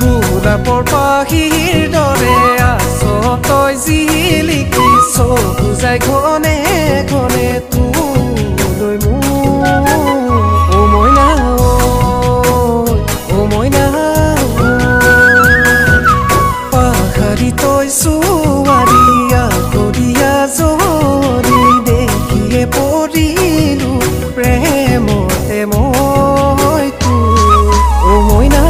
গোলাপৰ পাহিৰ দৰে আছ তই জিলিকি চকু যায় ঘনে ঘনে তোলৈ মোৰ ও মইনা পাখাৰি তই ছোৱালী আকৰিয়া জৰি দেখিয়ে পৰিলো প্ৰেমতে মই তোৰ ও মইনা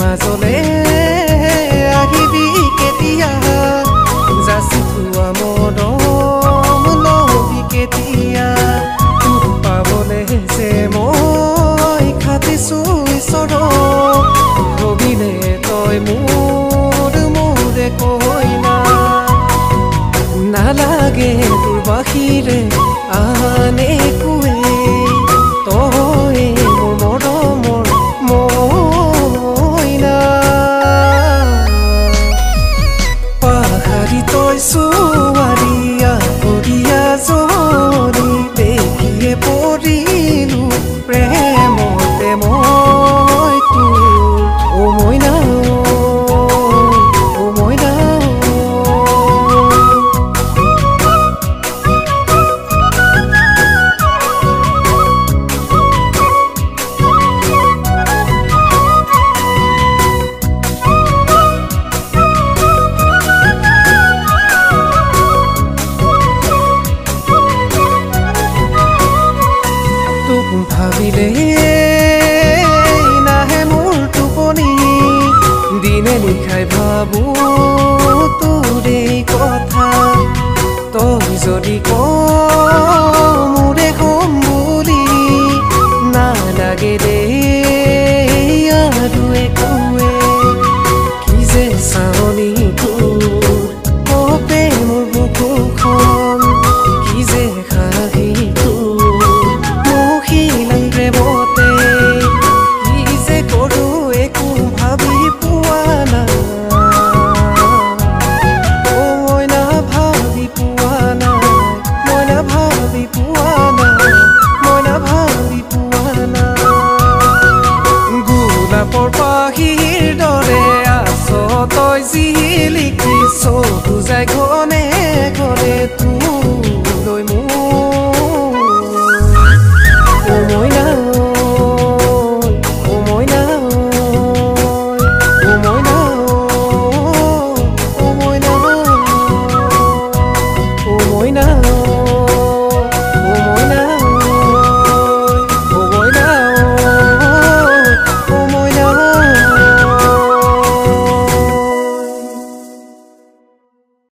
মাজলে আহিবি কেতিয়া যাচি থোৱা মৰম লবি কেতিয়া তোক পাবলে যে মই খাটিছো ঈশ্বৰক ভাবিলে তই মোৰে কইনা নালাগে তোৰ বাহিৰে আন একোৱে তই মোৰ তই ছোৱালী আকৰিয়া জৰি দেখিয়ে পৰিলো প্ৰেমতে মই তোৰ ও মইনা ভাবিলে নাহে মোৰ টোপনি দিনে নিশাই ভাবো তোৰে কথা তই যদি মোৰে হম বুলি নালাগে দেই আৰু একোৱে কি যে চাৱনি